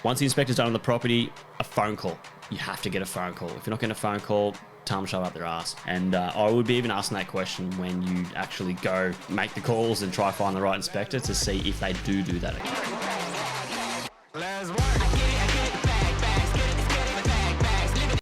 Once the inspector's done on the property, a phone call. You have to get a phone call. If you're not getting a phone call, tell them to shove up their ass. And I would be even asking that question when you actually go make the calls and try to find the right inspector to see if they do that again.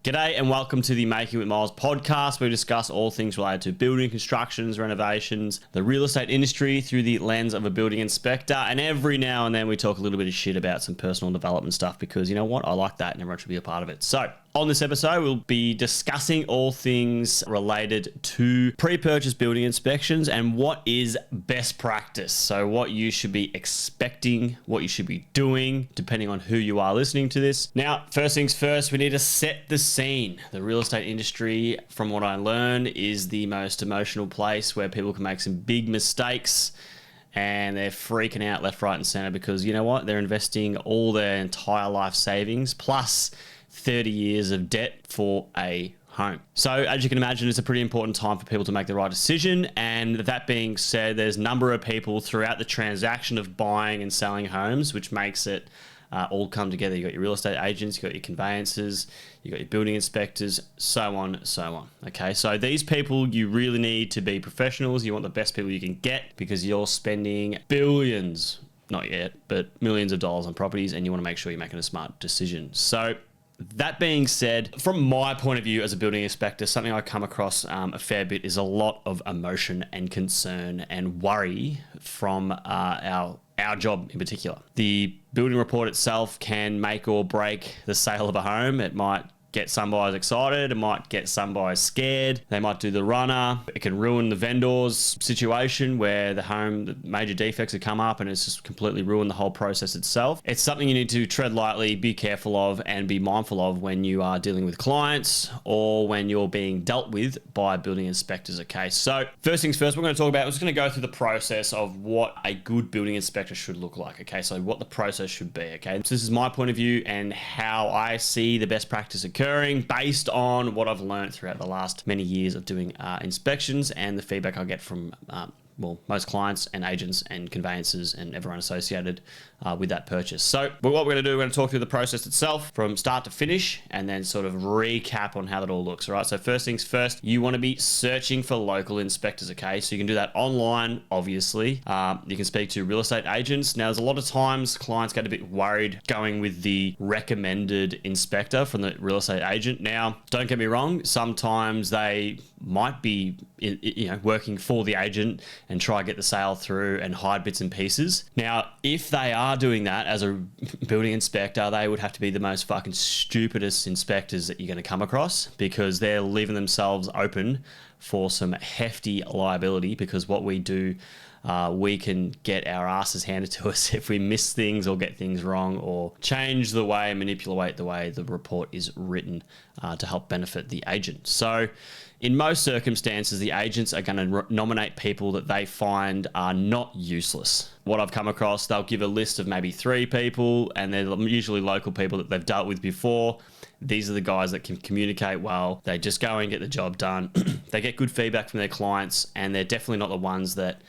G'day and welcome to the Making It Myles podcast, where we discuss all things related to building, constructions, renovations, the real estate industry through the lens of a building inspector. And every now and then we talk a little bit of shit about some personal development stuff because you know what? I like that and everyone should be a part of it. So on this episode, we'll be discussing all things related to pre-purchase building inspections and what is best practice. So what you should be expecting, what you should be doing, depending on who you are listening to this. Now, first things first, we need to set the scene. The real estate industry, from what I learned, is the most emotional place where people can make some big mistakes and they're freaking out left, right, and center because you know what? They're investing all their entire life savings plus 30 years of debt for a home. So as you can imagine, it's a pretty important time for people to make the right decision. And that being said, there's a number of people throughout the transaction of buying and selling homes, which makes it all come together. You got your real estate agents, you got your conveyancers, you got your building inspectors, so on, so on. Okay, so these people, you really need to be professionals. You want the best people you can get because you're spending billions, not yet, but millions of dollars on properties, and you want to make sure you're making a smart decision. So that being said, from my point of view as a building inspector, something I come across a fair bit is a lot of emotion and concern and worry from our job in particular. The building report itself can make or break the sale of a home. It might get some buyers excited, it might get some buyers scared, they might do the runner, it can ruin the vendor's situation where the major defects have come up and it's just completely ruined the whole process itself. It's something you need to tread lightly, be careful of, and be mindful of when you are dealing with clients or when you're being dealt with by building inspectors, okay? So first things first, we're going to go through the process of what a good building inspector should look like, okay? So what the process should be, okay? So this is my point of view and how I see the best practice occurring based on what I've learned throughout the last many years of doing inspections and the feedback I get from most clients and agents and conveyancers and everyone associated with that purchase. So what we're going to do, we're going to talk through the process itself from start to finish and then sort of recap on how that all looks. All right. So first things first, you want to be searching for local inspectors. Okay. So you can do that online, obviously. You can speak to real estate agents. Now, there's a lot of times clients get a bit worried going with the recommended inspector from the real estate agent. Now, don't get me wrong. Sometimes they might be working for the agent and try to get the sale through and hide bits and pieces. Now, if they are doing that as a building inspector, they would have to be the most fucking stupidest inspectors that you're going to come across because they're leaving themselves open for some hefty liability because what we do, we can get our asses handed to us if we miss things or get things wrong or change the way, manipulate the way the report is written to help benefit the agent. So in most circumstances, the agents are going to nominate people that they find are not useless. What I've come across, they'll give a list of maybe 3 people, and they're usually local people that they've dealt with before. These are the guys that can communicate well. They just go and get the job done. They get good feedback from their clients, and they're definitely not the ones that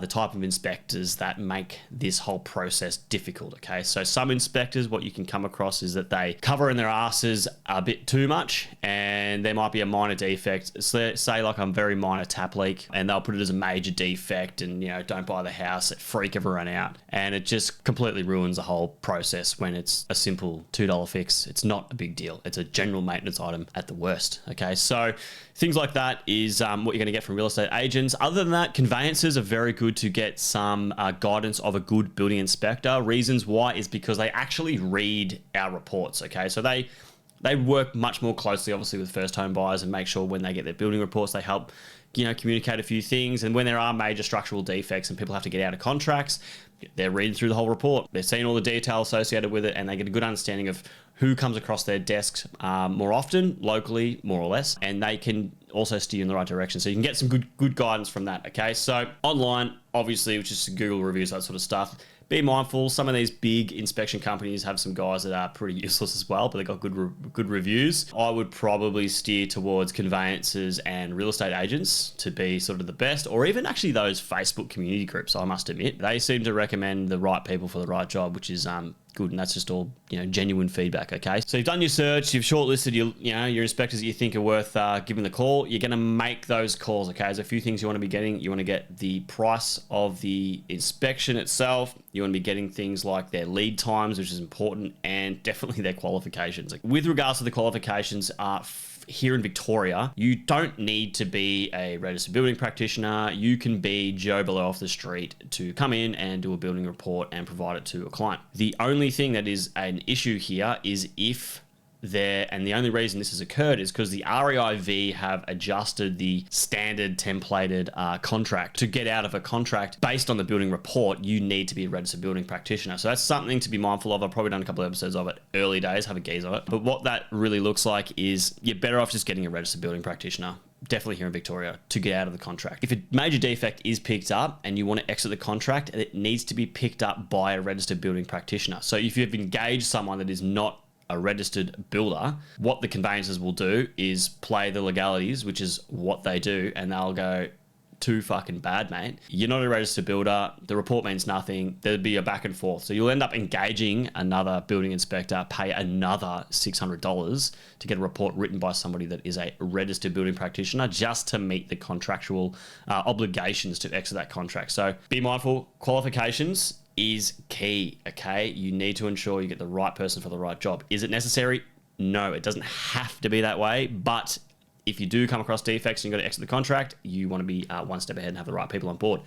the type of inspectors that make this whole process difficult, okay? So some inspectors, what you can come across is that they cover in their asses a bit too much and there might be a minor defect. Say like a very minor tap leak and they'll put it as a major defect and, don't buy the house, it freak everyone out. And it just completely ruins the whole process when it's a simple $2 fix. It's not a big deal. It's a general maintenance item at the worst, okay? So things like that is what you're going to get from real estate agents. Other than that, conveyancers are very good to get some guidance of a good building inspector. Reasons why is because they actually read our reports, okay? So they work much more closely, obviously, with first home buyers and make sure when they get their building reports, they help, communicate a few things. And when there are major structural defects and people have to get out of contracts, they're reading through the whole report. They're seeing all the detail associated with it and they get a good understanding of who comes across their desks more often, locally, more or less, and they can also steer you in the right direction. So you can get some good guidance from that, okay? So online, obviously, which is Google reviews, that sort of stuff. Be mindful, some of these big inspection companies have some guys that are pretty useless as well, but they've got good reviews. I would probably steer towards conveyancers and real estate agents to be sort of the best, or even actually those Facebook community groups, I must admit. They seem to recommend the right people for the right job, which is good, and that's just all genuine feedback. Okay, so you've done your search, you've shortlisted your inspectors that you think are worth giving the call. You're going to make those calls. Okay, there's a few things you want to be getting. You want to get the price of the inspection itself. You want to be getting things like their lead times, which is important, and definitely their qualifications. With regards to the qualifications, here in Victoria, you don't need to be a registered building practitioner. You can be Joe Blow off the street to come in and do a building report and provide it to a client. The only thing that is an issue here is and the only reason this has occurred is because the REIV have adjusted the standard templated contract. To get out of a contract based on the building report, you need to be a registered building practitioner. So that's something to be mindful of. I've probably done a couple of episodes of it early days, have a gaze of it. But what that really looks like is you're better off just getting a registered building practitioner, definitely here in Victoria, to get out of the contract. If a major defect is picked up and you want to exit the contract, it needs to be picked up by a registered building practitioner. So if you've engaged someone that is not a registered builder, what the conveyancers will do is play the legalities, which is what they do, and they'll go, too fucking bad, mate. You're not a registered builder. The report means nothing. There'd be a back and forth. So you'll end up engaging another building inspector, pay another $600 to get a report written by somebody that is a registered building practitioner just to meet the contractual obligations to exit that contract. So be mindful, qualifications is key, okay? You need to ensure you get the right person for the right job. Is it necessary? No, it doesn't have to be that way, but if you do come across defects and you've got to exit the contract, you want to be one step ahead and have the right people on board.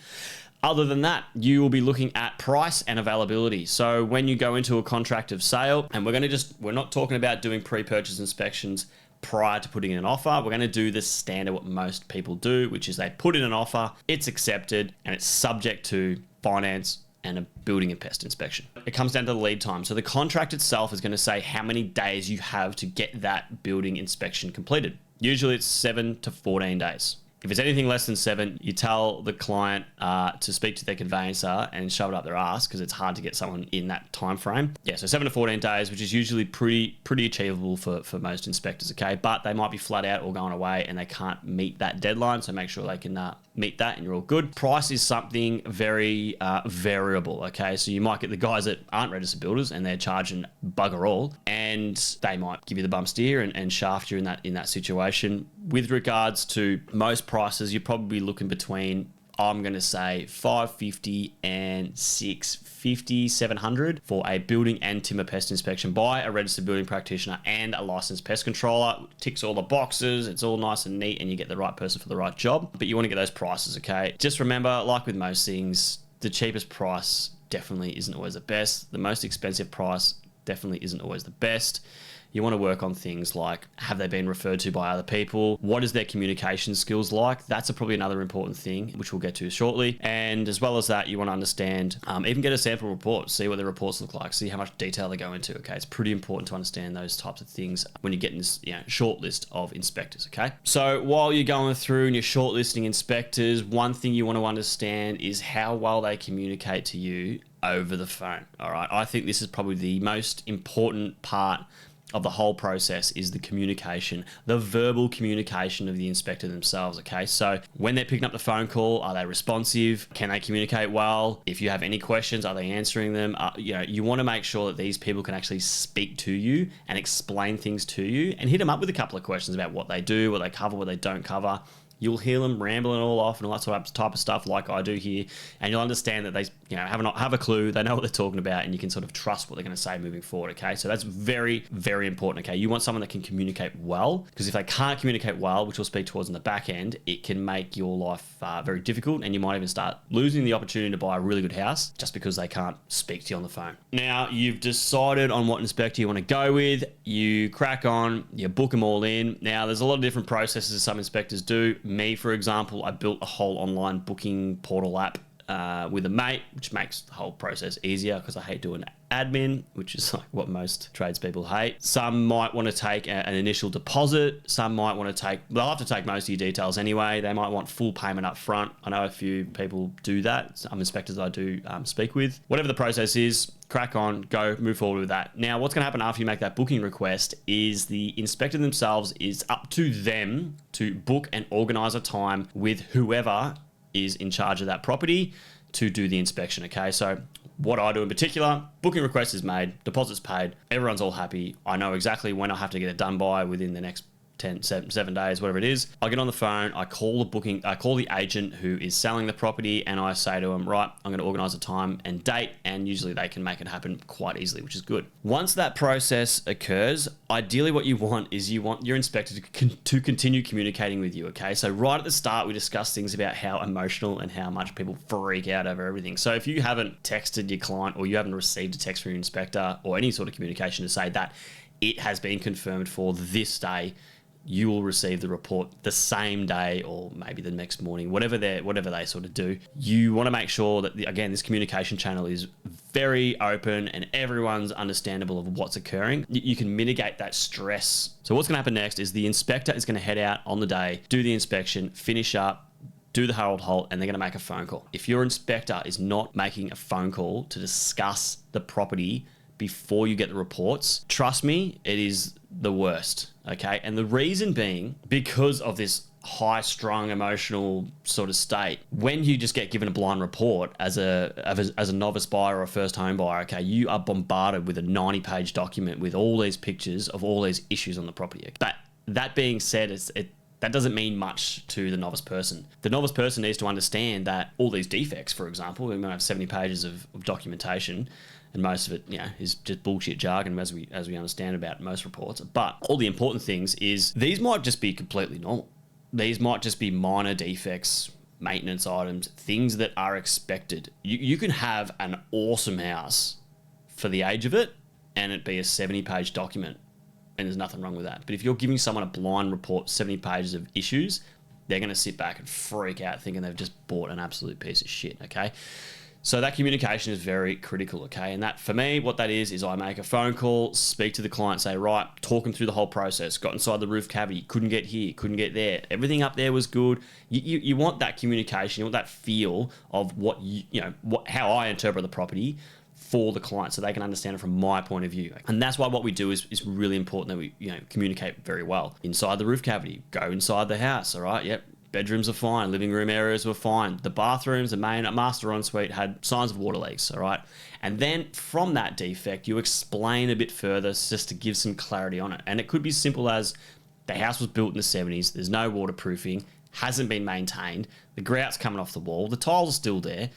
Other than that, you will be looking at price and availability. So when you go into a contract of sale, and we're not talking about doing pre-purchase inspections prior to putting in an offer. We're going to do the standard, what most people do, which is they put in an offer, it's accepted, and it's subject to finance and a building and pest inspection. It comes down to the lead time. So the contract itself is going to say how many days you have to get that building inspection completed. Usually it's 7 to 14 days. If it's anything less than 7, you tell the client to speak to their conveyancer and shove it up their ass because it's hard to get someone in that time frame. Yeah, so 7 to 14 days, which is usually pretty achievable for most inspectors, okay? But they might be flat out or going away and they can't meet that deadline, so make sure they can meet that and you're all good. Price is something very variable, okay? So you might get the guys that aren't registered builders and they're charging bugger all, and they might give you the bum steer and shaft you in that situation. With regards to most prices, you're probably looking between, I'm going to say, $550 and $650, $700 for a building and timber pest inspection by a registered building practitioner and a licensed pest controller. Ticks all the boxes, it's all nice and neat, and you get the right person for the right job. But you want to get those prices, okay? Just remember, like with most things, the cheapest price definitely isn't always the best. The most expensive price definitely isn't always the best. You want to work on things like, have they been referred to by other people? What is their communication skills like? That's probably another important thing, which we'll get to shortly. And as well as that, you want to understand, even get a sample report, see what the reports look like, see how much detail they go into, okay? It's pretty important to understand those types of things when you're getting this short list of inspectors, okay? So while you're going through and you're shortlisting inspectors, one thing you want to understand is how well they communicate to you over the phone, all right? I think this is probably the most important part of the whole process, is the communication, the verbal communication of the inspector themselves, okay? So when they're picking up the phone call, are they responsive? Can they communicate well? If you have any questions, are they answering them? You want to make sure that these people can actually speak to you and explain things to you, and hit them up with a couple of questions about what they do, what they cover, what they don't cover. You'll hear them rambling all off and all that sort of type of stuff like I do here, and you'll understand that they have a clue, they know what they're talking about, and you can sort of trust what they're going to say moving forward, okay? So that's very, very important, okay? You want someone that can communicate well, because if they can't communicate well, which we'll speak towards in the back end, it can make your life very difficult, and you might even start losing the opportunity to buy a really good house just because they can't speak to you on the phone. Now, you've decided on what inspector you want to go with, you crack on, you book them all in. Now, there's a lot of different processes some inspectors do. Me, for example, I built a whole online booking portal app with a mate, which makes the whole process easier because I hate doing admin, which is like what most tradespeople hate. Some might want to take an initial deposit. Some might want to they'll have to take most of your details anyway. They might want full payment up front. I know a few people do that. Some inspectors I do speak with. Whatever the process is, crack on, go, move forward with that. Now, what's going to happen after you make that booking request is the inspector themselves, is up to them to book and organize a time with whoever is in charge of that property to do the inspection, okay? So what I do in particular, booking request is made, deposit's paid, everyone's all happy. I know exactly when I have to get it done by within the next 7 days, whatever it is. I get on the phone, I call the agent who is selling the property, and I say to them, right, I'm going to organize a time and date, and usually they can make it happen quite easily, which is good. Once that process occurs, ideally what you want is you want your inspector to continue communicating with you, okay? So right at the start, we discussed things about how emotional and how much people freak out over everything. So if you haven't texted your client, or you haven't received a text from your inspector or any sort of communication to say that it has been confirmed for this day, you will receive the report the same day or maybe the next morning, whatever they sort of do. You want to make sure that, again, this communication channel is very open and everyone's understandable of what's occurring. You can mitigate that stress. So what's going to happen next is the inspector is going to head out on the day, do the inspection, finish up, do the Harold Holt, and they're going to make a phone call. If your inspector is not making a phone call to discuss the property before you get the reports, trust me, it is the worst, okay? And the reason being, because of this high-strung emotional sort of state, when you just get given a blind report as a novice buyer or a first home buyer, okay, you are bombarded with a 90-page document with all these pictures of all these issues on the property. But that being said, that doesn't mean much to the novice person. The novice person needs to understand that all these defects, for example, we might have 70 pages of documentation, and most of it, is just bullshit jargon, as we understand about most reports. But all the important things is these might just be completely normal. These might just be minor defects, maintenance items, things that are expected. You can have an awesome house for the age of it, and it be a 70-page document, and there's nothing wrong with that. But if you're giving someone a blind report, 70 pages of issues, they're going to sit back and freak out thinking they've just bought an absolute piece of shit, okay? So that communication is very critical, okay? And that, for me, what that is I make a phone call, speak to the client, say, right, talk them through the whole process, got inside the roof cavity, couldn't get here, couldn't get there, everything up there was good. You want that communication, you want that feel of how I interpret the property for the client, so they can understand it from my point of view. And that's why what we do is really important, that we communicate very well. Inside the roof cavity, go inside the house, all right? Yep. Bedrooms are fine, living room areas were fine. The bathrooms, the main master ensuite had signs of water leaks, all right? And then from that defect, you explain a bit further just to give some clarity on it. And it could be simple as the house was built in the 70s, there's no waterproofing, hasn't been maintained, the grout's coming off the wall, the tiles are still there,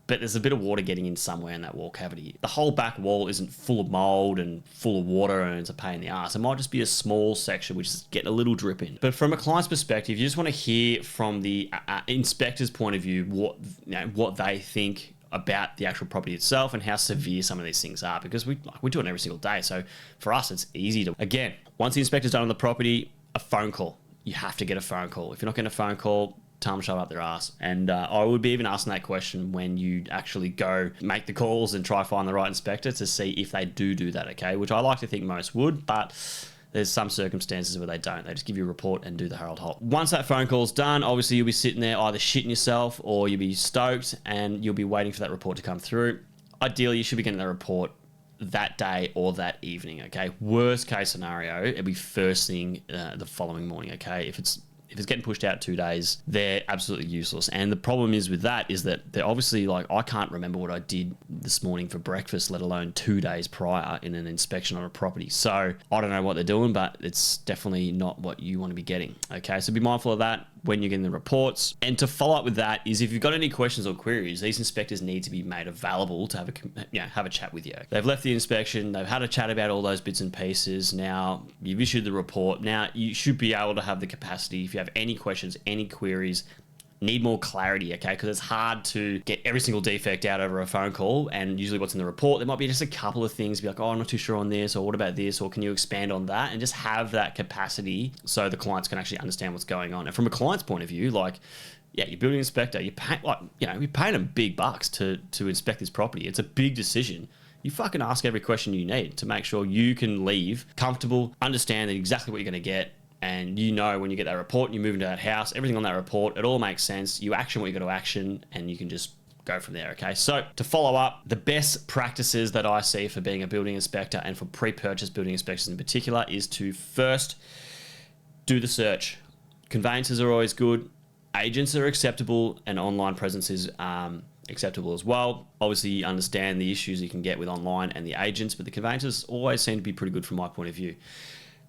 but there's a bit of water getting in somewhere in that wall cavity. The whole back wall isn't full of mold and full of water and it's a pain in the ass. It might just be a small section which is getting a little drip in. But from a client's perspective, you just want to hear from the inspector's point of view what they think about the actual property itself and how severe some of these things are, because we do it every single day. So for us, it's easy to, again, once the inspector's done on the property, a phone call. You have to get a phone call. If you're not getting a phone call, tell them to shove up their ass. And I would be even asking that question when you actually go make the calls and try to find the right inspector to see if they do that, okay? Which I like to think most would, but there's some circumstances where they don't. They just give you a report and do the Harold Holt. Once that phone call's done, obviously you'll be sitting there either shitting yourself or you'll be stoked and you'll be waiting for that report to come through. Ideally, you should be getting the report that day or that evening, okay? Worst case scenario, it'll be first thing the following morning, okay? If it's getting pushed out 2 days, they're absolutely useless. And the problem is with that is that they're obviously like, I can't remember what I did this morning for breakfast, let alone 2 days prior in an inspection on a property. So I don't know what they're doing, but it's definitely not what you want to be getting. Okay, so be mindful of that when you're getting the reports. And to follow up with that is if you've got any questions or queries, these inspectors need to be made available to have a chat with you. They've left the inspection, they've had a chat about all those bits and pieces. Now you've issued the report. Now you should be able to have the capacity, if you have any questions, any queries, need more clarity, okay? Because it's hard to get every single defect out over a phone call, and usually what's in the report, there might be just a couple of things, be like, oh, I'm not too sure on this, or what about this, or can you expand on that? And just have that capacity so the clients can actually understand what's going on. And from a client's point of view, like, yeah, you're building an inspector, you're paying them big bucks to inspect this property. It's a big decision. You fucking ask every question you need to make sure you can leave comfortable, understand exactly what you're going to get. And when you get that report and you move into that house, everything on that report, it all makes sense. You action what you got to action and you can just go from there, okay? So to follow up, the best practices that I see for being a building inspector and for pre-purchase building inspections in particular is to first do the search. Conveyances are always good. Agents are acceptable and online presence is acceptable as well. Obviously, you understand the issues you can get with online and the agents, but the conveyancers always seem to be pretty good from my point of view.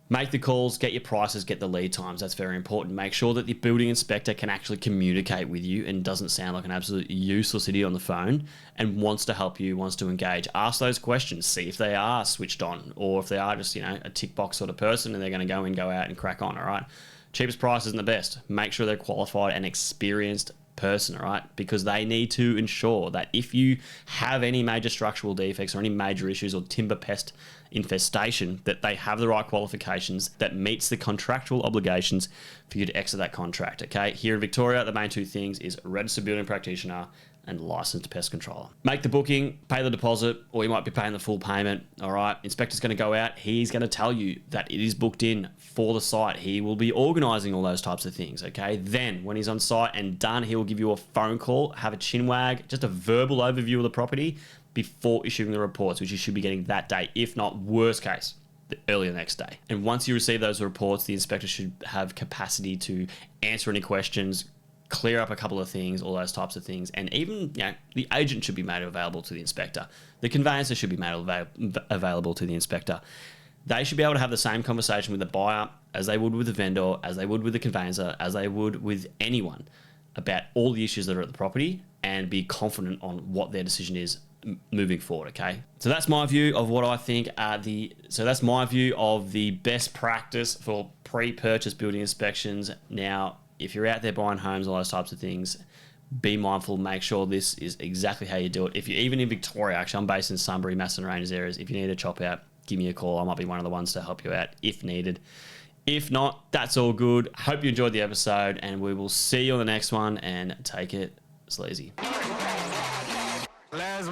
Make the calls, get your prices, get the lead times. That's very important. Make sure that the building inspector can actually communicate with you and doesn't sound like an absolute useless idiot on the phone and wants to help you, wants to engage. Ask those questions. See if they are switched on or if they are just, a tick box sort of person and they're going to go in, go out and crack on, all right? Cheapest price isn't the best. Make sure they're qualified and experienced person, all right? Because they need to ensure that if you have any major structural defects or any major issues or timber pest infestation, that they have the right qualifications that meets the contractual obligations for you to exit that contract, okay? Here in Victoria, the main two things is registered building practitioner and licensed pest controller. Make the booking, pay the deposit, or you might be paying the full payment, all right? Inspector's gonna go out, he's gonna tell you that it is booked in for the site. He will be organizing all those types of things, okay? Then, when he's on site and done, he will give you a phone call, have a chin wag, just a verbal overview of the property before issuing the reports, which you should be getting that day, if not worst case, the early the next day. And once you receive those reports, the inspector should have capacity to answer any questions, clear up a couple of things, all those types of things. And even, the agent should be made available to the inspector. The conveyancer should be made available to the inspector. They should be able to have the same conversation with the buyer as they would with the vendor, as they would with the conveyancer, as they would with anyone about all the issues that are at the property and be confident on what their decision is moving forward, okay? So that's my view of what I think are that's my view of the best practice for pre-purchase building inspections. Now, if you're out there buying homes, all those types of things, be mindful, make sure this is exactly how you do it. If you're even in Victoria, actually, I'm based in Sunbury, Masson Ranges areas. If you need a chop out, give me a call. I might be one of the ones to help you out if needed. If not, that's all good. Hope you enjoyed the episode and we will see you on the next one and take it sleazy. Let's